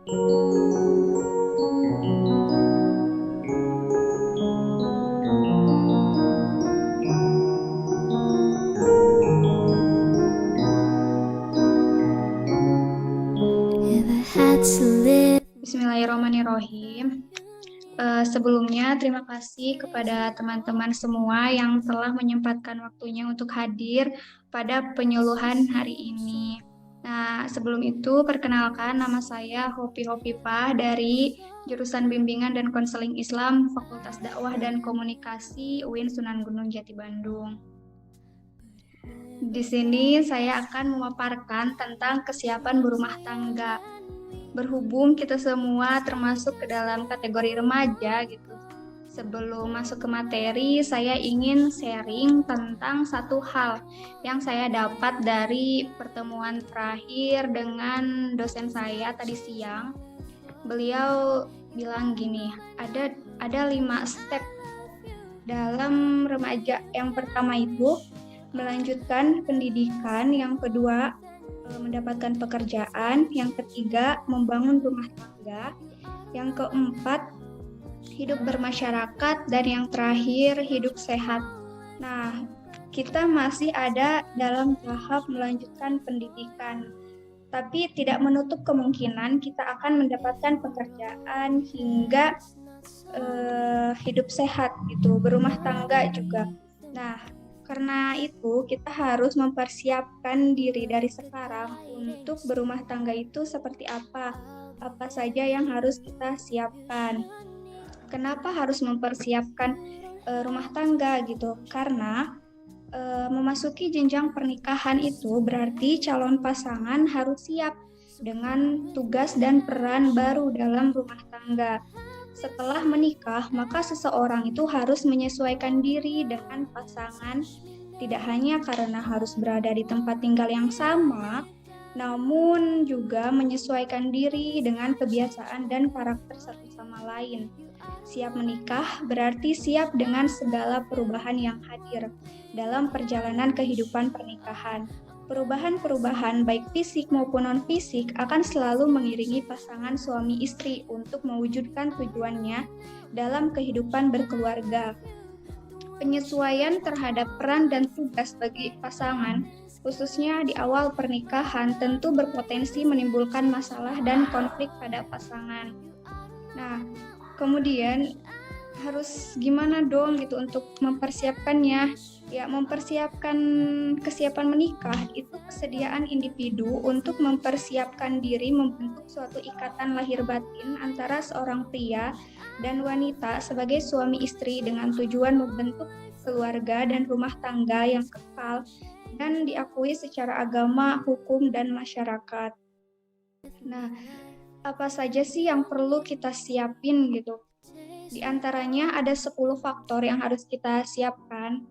Bismillahirrahmanirrahim. Sebelumnya terima kasih kepada teman-teman semua yang telah menyempatkan waktunya untuk hadir pada penyuluhan hari ini. Nah, sebelum itu perkenalkan, nama saya Hopi Hopipah dari jurusan Bimbingan dan Konseling Islam Fakultas Dakwah dan Komunikasi UIN Sunan Gunung Jati Bandung. Di sini saya akan memaparkan tentang kesiapan berumah tangga. Berhubung kita semua termasuk ke dalam kategori remaja gitu. Sebelum masuk ke materi, saya ingin sharing tentang satu hal yang saya dapat dari pertemuan terakhir dengan dosen saya tadi siang. Beliau bilang gini, ada 5 step dalam remaja. Yang pertama itu melanjutkan pendidikan, yang kedua mendapatkan pekerjaan, yang ketiga membangun rumah tangga, yang keempat hidup bermasyarakat, dan yang terakhir hidup sehat. Nah, kita masih ada dalam tahap melanjutkan pendidikan, tapi tidak menutup kemungkinan kita akan mendapatkan pekerjaan hingga hidup sehat gitu, berumah tangga juga. Nah, karena itu, kita harus mempersiapkan diri dari sekarang untuk berumah tangga itu seperti apa saja yang harus kita siapkan. Kenapa harus mempersiapkan rumah tangga gitu? Karena memasuki jenjang pernikahan itu berarti calon pasangan harus siap dengan tugas dan peran baru dalam rumah tangga. Setelah menikah, maka seseorang itu harus menyesuaikan diri dengan pasangan, tidak hanya karena harus berada di tempat tinggal yang sama, namun juga menyesuaikan diri dengan kebiasaan dan karakter satu sama lain. Siap menikah berarti siap dengan segala perubahan yang hadir dalam perjalanan kehidupan pernikahan. Perubahan-perubahan baik fisik maupun non-fisik akan selalu mengiringi pasangan suami istri untuk mewujudkan tujuannya dalam kehidupan berkeluarga. Penyesuaian terhadap peran dan tugas bagi pasangan, khususnya di awal pernikahan, tentu berpotensi menimbulkan masalah dan konflik pada pasangan. Nah, kemudian harus gimana dong gitu untuk mempersiapkannya? Ya, mempersiapkan kesiapan menikah itu kesediaan individu untuk mempersiapkan diri membentuk suatu ikatan lahir batin antara seorang pria dan wanita sebagai suami istri dengan tujuan membentuk keluarga dan rumah tangga yang kekal dan diakui secara agama, hukum, dan masyarakat. Nah, apa saja sih yang perlu kita siapin gitu? Di antaranya ada 10 faktor yang harus kita siapkan.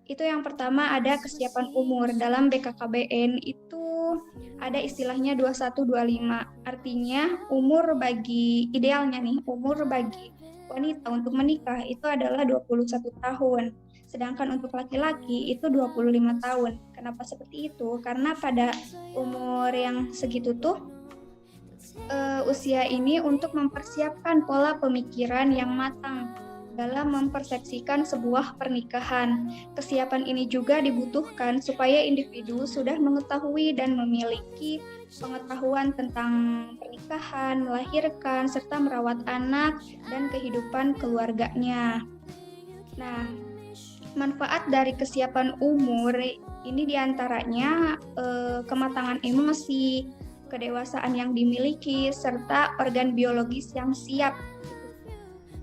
Itu yang pertama ada kesiapan umur. Dalam BKKBN itu ada istilahnya 21-25. Artinya umur bagi idealnya nih, umur bagi wanita untuk menikah itu adalah 21 tahun. Sedangkan untuk laki-laki itu 25 tahun. Kenapa seperti itu? Karena pada umur yang segitu tuh usia ini untuk mempersiapkan pola pemikiran yang matang dalam mempersepsikan sebuah pernikahan. Kesiapan ini juga dibutuhkan supaya individu sudah mengetahui dan memiliki pengetahuan tentang pernikahan, melahirkan, serta merawat anak dan kehidupan keluarganya. Nah, manfaat dari kesiapan umur ini diantaranya kematangan emosi, kedewasaan yang dimiliki, serta organ biologis yang siap.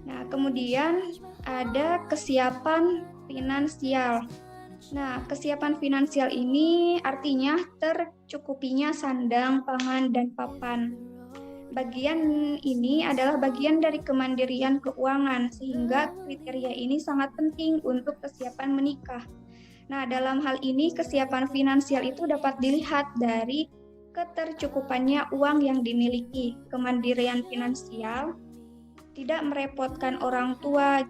Nah, kemudian ada kesiapan finansial. Nah, kesiapan finansial ini artinya tercukupinya sandang, pangan, dan papan. Bagian ini adalah bagian dari kemandirian keuangan, sehingga kriteria ini sangat penting untuk kesiapan menikah. Nah, dalam hal ini kesiapan finansial itu dapat dilihat dari ketercukupannya uang yang dimiliki, kemandirian finansial, tidak merepotkan orang tua.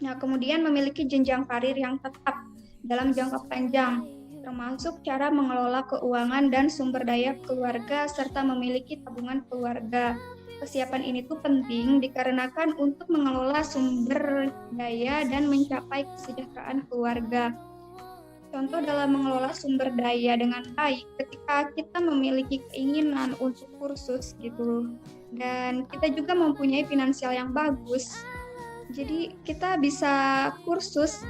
Nah, kemudian memiliki jenjang karir yang tetap dalam jangka panjang. termasuk cara mengelola keuangan dan sumber daya keluarga serta memiliki tabungan keluarga. Kesiapan ini tuh penting dikarenakan untuk mengelola sumber daya dan mencapai kesejahteraan keluarga. Contoh dalam mengelola sumber daya dengan baik ketika kita memiliki keinginan untuk kursus gitu. Dan kita juga mempunyai finansial yang bagus. Jadi kita bisa kursus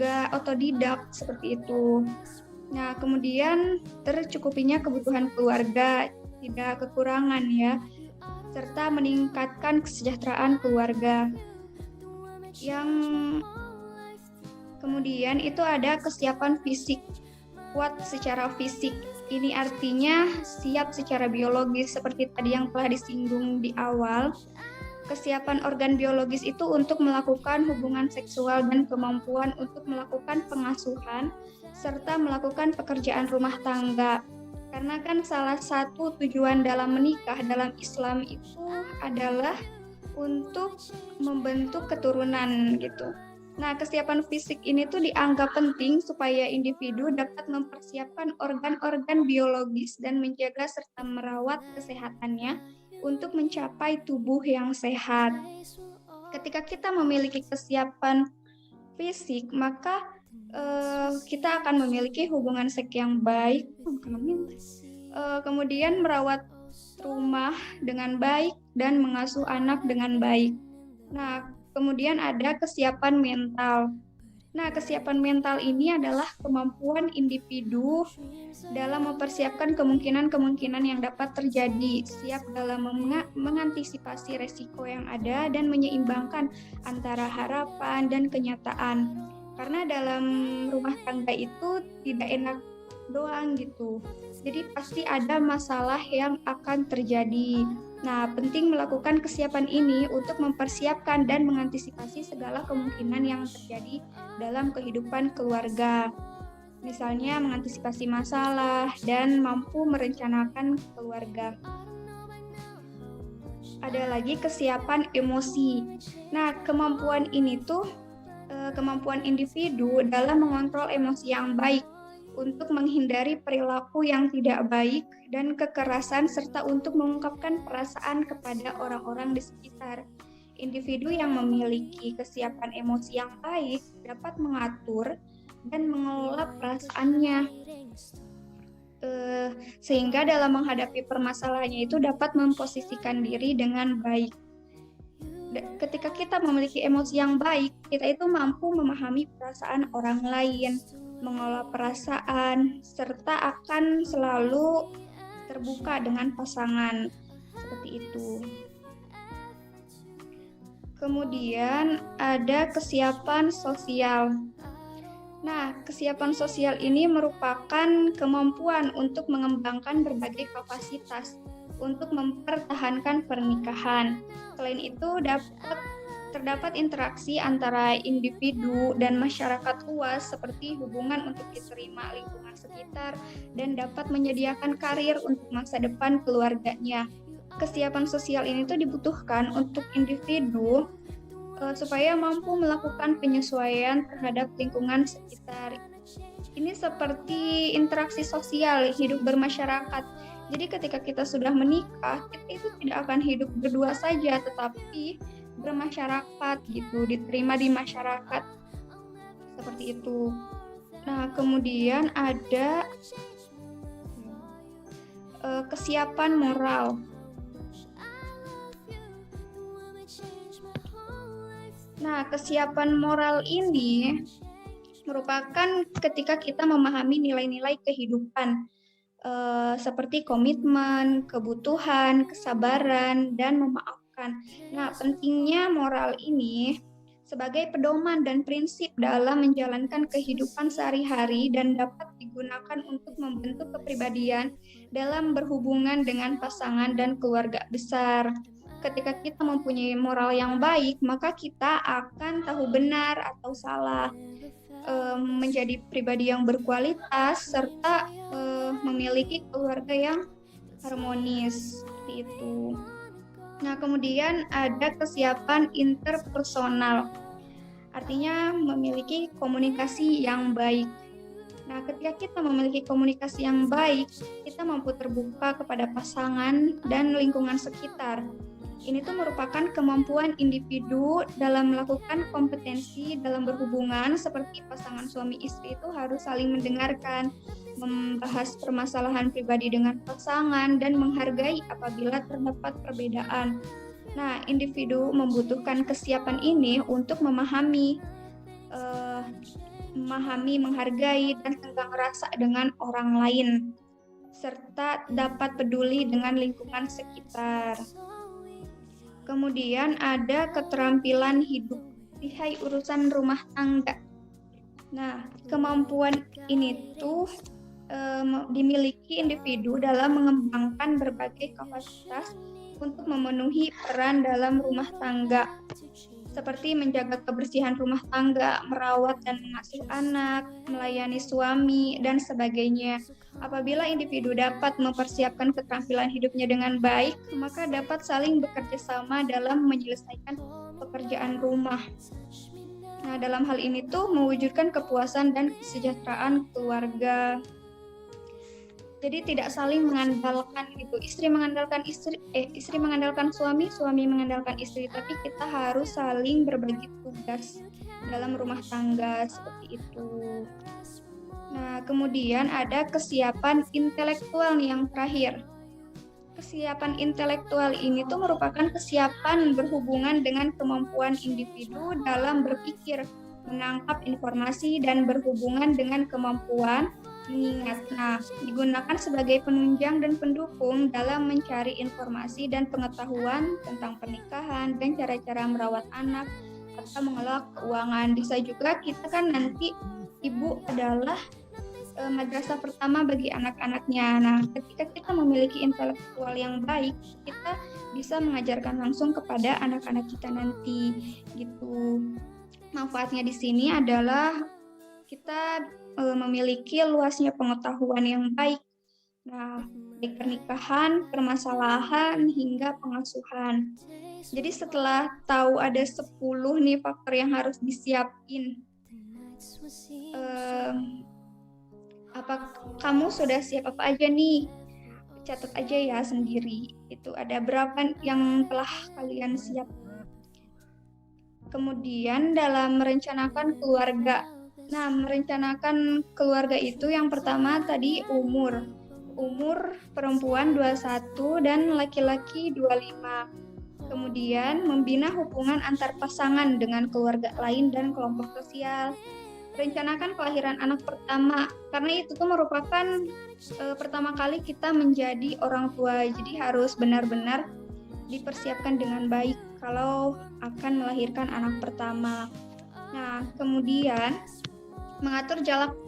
gak otodidak seperti itu. Nah, kemudian tercukupinya kebutuhan keluarga, tidak kekurangan ya, serta meningkatkan kesejahteraan keluarga. Yang kemudian itu ada kesiapan fisik, kuat secara fisik. Ini artinya siap secara biologis seperti tadi yang telah disinggung di awal. Kesiapan organ biologis itu untuk melakukan hubungan seksual dan kemampuan untuk melakukan pengasuhan serta melakukan pekerjaan rumah tangga. Karena kan salah satu tujuan dalam menikah dalam Islam itu adalah untuk membentuk keturunan gitu. Nah, kesiapan fisik ini tuh dianggap penting supaya individu dapat mempersiapkan organ-organ biologis dan menjaga serta merawat kesehatannya untuk mencapai tubuh yang sehat. Ketika kita memiliki kesiapan fisik, maka kita akan memiliki hubungan seks yang baik, kemudian merawat rumah dengan baik dan mengasuh anak dengan baik. Nah, kemudian ada kesiapan mental. Nah, kesiapan mental ini adalah kemampuan individu dalam mempersiapkan kemungkinan-kemungkinan yang dapat terjadi, siap dalam mengantisipasi resiko yang ada dan menyeimbangkan antara harapan dan kenyataan. Karena dalam rumah tangga itu tidak enak doang gitu. Jadi pasti ada masalah yang akan terjadi. Nah, penting melakukan kesiapan ini untuk mempersiapkan dan mengantisipasi segala kemungkinan yang terjadi dalam kehidupan keluarga. Misalnya mengantisipasi masalah dan mampu merencanakan keluarga. Ada lagi kesiapan emosi. Nah, kemampuan ini tuh kemampuan individu dalam mengontrol emosi yang baik untuk menghindari perilaku yang tidak baik dan kekerasan serta untuk mengungkapkan perasaan kepada orang-orang di sekitar. Individu yang memiliki kesiapan emosi yang baik dapat mengatur dan mengelola perasaannya sehingga dalam menghadapi permasalahannya itu dapat memposisikan diri dengan baik. Ketika kita memiliki emosi yang baik, kita itu mampu memahami perasaan orang lain, mengelola perasaan, serta akan selalu terbuka dengan pasangan. Seperti itu. Kemudian ada kesiapan sosial. Nah, kesiapan sosial ini merupakan kemampuan untuk mengembangkan berbagai kapasitas untuk mempertahankan pernikahan. Selain itu, terdapat interaksi antara individu dan masyarakat luas seperti hubungan untuk diterima lingkungan sekitar dan dapat menyediakan karir untuk masa depan keluarganya. Kesiapan sosial ini tuh dibutuhkan untuk individu supaya mampu melakukan penyesuaian terhadap lingkungan sekitar. Ini seperti interaksi sosial, hidup bermasyarakat. Jadi ketika kita sudah menikah, kita itu tidak akan hidup berdua saja, tetapi bermasyarakat gitu, diterima di masyarakat. Seperti itu. Nah, kemudian ada kesiapan moral. Nah, kesiapan moral ini merupakan ketika kita memahami nilai-nilai kehidupan seperti komitmen, kebutuhan, kesabaran, dan memaafkan. Nah, pentingnya moral ini sebagai pedoman dan prinsip dalam menjalankan kehidupan sehari-hari dan dapat digunakan untuk membentuk kepribadian dalam berhubungan dengan pasangan dan keluarga besar. Ketika kita mempunyai moral yang baik, maka kita akan tahu benar atau salah, menjadi pribadi yang berkualitas, serta memiliki keluarga yang harmonis, seperti itu. Nah, kemudian ada kesiapan interpersonal, artinya memiliki komunikasi yang baik. Nah, ketika kita memiliki komunikasi yang baik, kita mampu terbuka kepada pasangan dan lingkungan sekitar. Ini tuh merupakan kemampuan individu dalam melakukan kompetensi dalam berhubungan, seperti pasangan suami istri itu harus saling mendengarkan, membahas permasalahan pribadi dengan pasangan, dan menghargai apabila terdapat perbedaan. Nah, individu membutuhkan kesiapan ini untuk memahami, menghargai, dan tenggang rasa dengan orang lain, serta dapat peduli dengan lingkungan sekitar. Kemudian ada keterampilan hidup, lihai urusan rumah tangga. Nah, kemampuan ini tuh dimiliki individu dalam mengembangkan berbagai kapasitas untuk memenuhi peran dalam rumah tangga, seperti menjaga kebersihan rumah tangga, merawat dan mengasuh anak, melayani suami, dan sebagainya. Apabila individu dapat mempersiapkan keterampilan hidupnya dengan baik, maka dapat saling bekerja sama dalam menyelesaikan pekerjaan rumah. Nah, dalam hal ini tuh mewujudkan kepuasan dan kesejahteraan keluarga. Jadi tidak saling mengandalkan gitu, istri mengandalkan suami, suami mengandalkan istri, tapi kita harus saling berbagi tugas dalam rumah tangga seperti itu. Nah, kemudian ada kesiapan intelektual nih yang terakhir. Kesiapan intelektual ini tuh merupakan kesiapan berhubungan dengan kemampuan individu dalam berpikir, menangkap informasi, dan berhubungan dengan kemampuan mengingat. Nah, digunakan sebagai penunjang dan pendukung dalam mencari informasi dan pengetahuan tentang pernikahan dan cara-cara merawat anak atau mengelola keuangan. Bisa juga kita kan nanti ibu adalah madrasah pertama bagi anak-anaknya. Nah, ketika kita memiliki intelektual yang baik, kita bisa mengajarkan langsung kepada anak-anak kita nanti gitu. Manfaatnya di sini adalah kita memiliki luasnya pengetahuan yang baik. Nah, dari pernikahan, permasalahan, hingga pengasuhan. Jadi setelah tahu ada 10 nih faktor yang harus disiapin, kamu sudah siap apa aja nih? Catat aja ya sendiri. Itu ada berapa yang telah kalian siap. Kemudian dalam merencanakan keluarga. Nah, merencanakan keluarga itu yang pertama tadi umur perempuan 21 dan laki-laki 25. Kemudian membina hubungan antar pasangan dengan keluarga lain dan kelompok sosial. Rencanakan kelahiran anak pertama, karena itu tuh merupakan pertama kali kita menjadi orang tua, jadi harus benar-benar dipersiapkan dengan baik kalau akan melahirkan anak pertama. Nah, kemudian mengatur jarak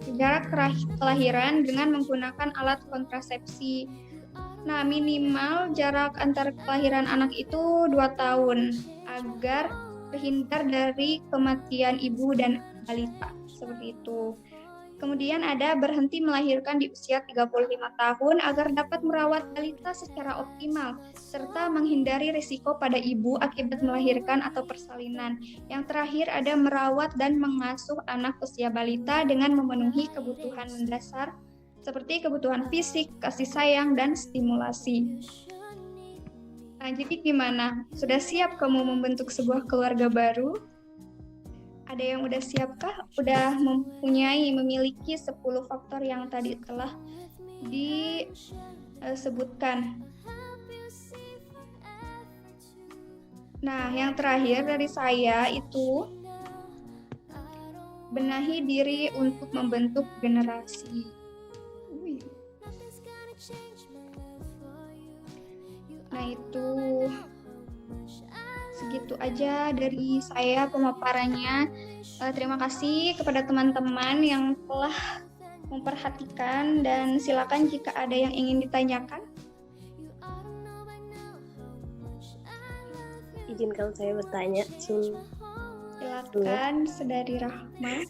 kelahiran dengan menggunakan alat kontrasepsi. Nah, minimal jarak antar kelahiran anak itu 2 tahun agar terhindar dari kematian ibu dan balita, seperti itu. Kemudian ada berhenti melahirkan di usia 35 tahun agar dapat merawat balita secara optimal, serta menghindari risiko pada ibu akibat melahirkan atau persalinan. Yang terakhir ada merawat dan mengasuh anak usia balita dengan memenuhi kebutuhan mendasar, seperti kebutuhan fisik, kasih sayang, dan stimulasi. Nah, jadi gimana? Sudah siap kamu membentuk sebuah keluarga baru? Ada yang udah siapkah? Udah memiliki 10 faktor yang tadi telah disebutkan. Nah, yang terakhir dari saya itu benahi diri untuk membentuk generasi. Nah, itu segitu aja dari saya pemaparannya. Terima kasih kepada teman-teman yang telah memperhatikan, dan silakan jika ada yang ingin ditanyakan. Izinkan saya bertanya. Silakan, Saudari Rahma.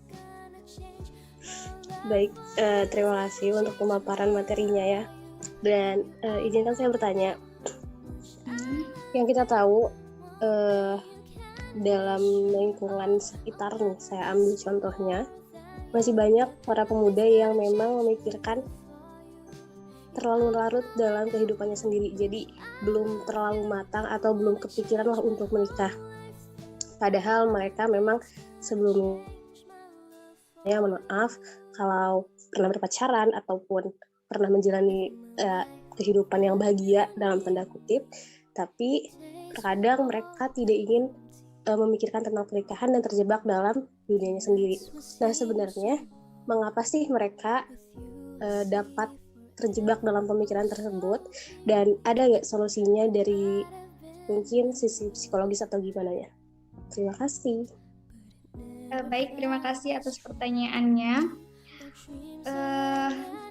Baik, terima kasih untuk pemaparan materinya ya. Dan izinkan saya bertanya. Yang kita tahu dalam lingkungan sekitar nih, saya ambil contohnya, masih banyak para pemuda yang memang memikirkan terlalu larut dalam kehidupannya sendiri, jadi belum terlalu matang atau belum kepikiran lah untuk menikah. Padahal mereka memang sebelumnya, mohon maaf, kalau pernah berpacaran ataupun pernah menjalani kehidupan yang bahagia dalam tanda kutip, tapi terkadang mereka tidak ingin memikirkan tentang pernikahan dan terjebak dalam dunianya sendiri. Nah, sebenarnya mengapa sih mereka dapat terjebak dalam pemikiran tersebut, dan ada nggak solusinya dari mungkin sisi psikologis atau gimana ya? Terima kasih. Baik, terima kasih atas pertanyaannya.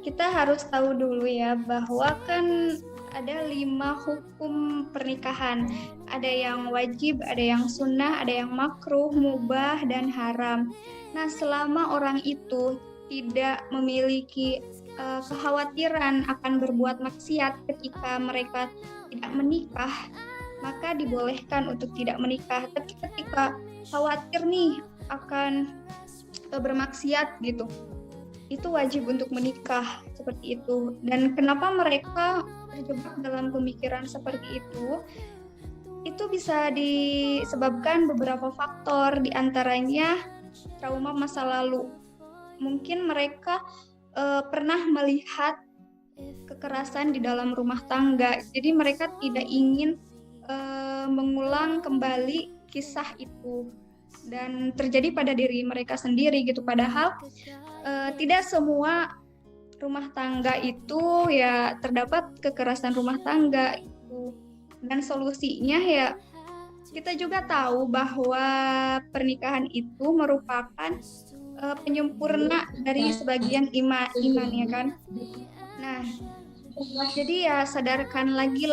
Kita harus tahu dulu ya bahwa kan ada 5 hukum pernikahan. Ada yang wajib, ada yang sunnah, ada yang makruh, mubah, dan haram. Nah, selama orang itu tidak memiliki kekhawatiran akan berbuat maksiat ketika mereka tidak menikah, maka dibolehkan untuk tidak menikah. Tapi ketika khawatir nih akan bermaksiat gitu, itu wajib untuk menikah seperti itu. Dan kenapa mereka terjebak dalam pemikiran seperti itu bisa disebabkan beberapa faktor, diantaranya trauma masa lalu. Mungkin mereka pernah melihat kekerasan di dalam rumah tangga, jadi mereka tidak ingin mengulang kembali kisah itu dan terjadi pada diri mereka sendiri gitu. Padahal tidak semua rumah tangga itu ya terdapat kekerasan rumah tangga itu. Dan solusinya ya kita juga tahu bahwa pernikahan itu merupakan penyempurna dari sebagian iman ya kan. Nah, jadi ya sadarkan lagi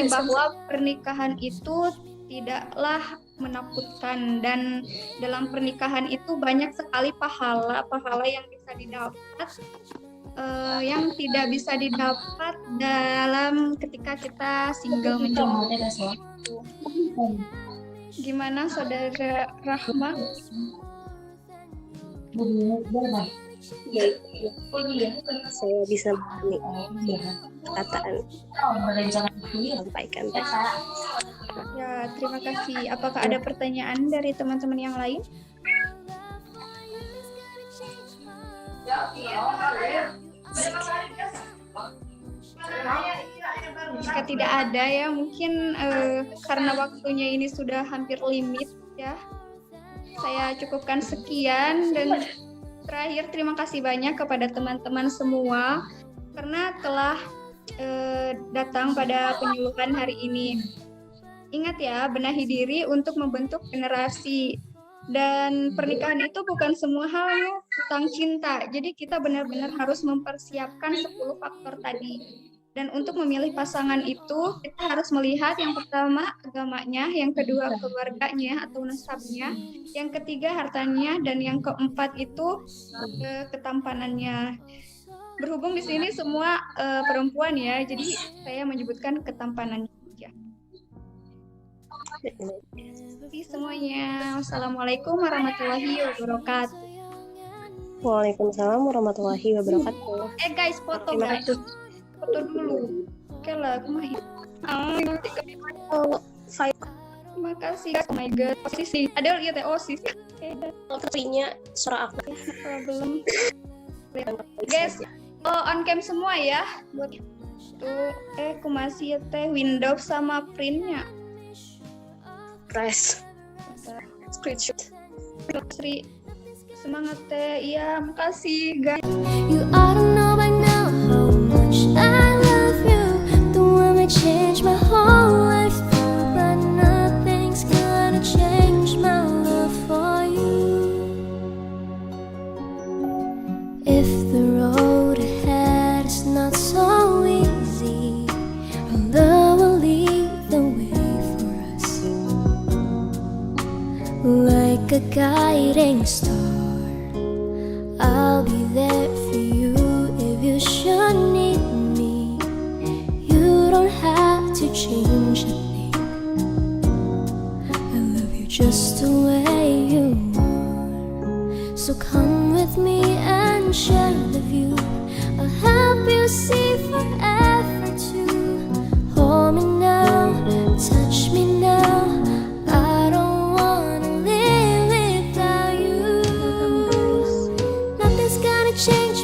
bahwa pernikahan itu tidaklah menakutkan, dan dalam pernikahan itu banyak sekali pahala yang bisa didapat, yang tidak bisa didapat dalam ketika kita single menjalani itu. Gimana Saudara Rahma? Saya bisa memahami perkataan sampaikan. Ya, terima kasih. Apakah ada pertanyaan dari teman-teman yang lain? Jika tidak ada ya, mungkin karena waktunya ini sudah hampir limit ya, saya cukupkan sekian. Dan terakhir, terima kasih banyak kepada teman-teman semua karena telah datang pada penyuluhan hari ini. Ingat ya, benahi diri untuk membentuk generasi. Dan pernikahan itu bukan semua halnya tentang cinta. Jadi kita benar-benar harus mempersiapkan 10 faktor tadi. Dan untuk memilih pasangan itu, kita harus melihat yang pertama agamanya, yang kedua keluarganya atau nasabnya, yang ketiga hartanya, dan yang keempat itu ketampanannya. Berhubung di sini semua perempuan ya, jadi saya menyebutkan ketampanannya aja. Jadi semuanya, wassalamualaikum warahmatullahi wabarakatuh. Waalaikumsalam warahmatullahi wabarakatuh. Guys, foto guys. Foto dulu. Oke lah, aku mah. Terima kasih. Oh my god. Sisi. Ada lihat ya, sisi. Terusnya suara aku. Belum. Guys, on cam semua ya. Buat tuh aku masih teh Windows sama printnya. Press. Screenshot. Sri. Semangat teh. Iya, makasih guys. You ought to know by now how much I love you. The one that changed my whole life through, but nothing's gonna change my love for you. If the road ahead is not so easy, our love will lead the way for us, like a guiding star. I'll be there for you if you should need me. You don't have to change a thing. I love you just the way you are. So come with me and share the view. I'll help you see forever too. Hold me now, touch me now. I don't wanna live without you. Nothing's gonna change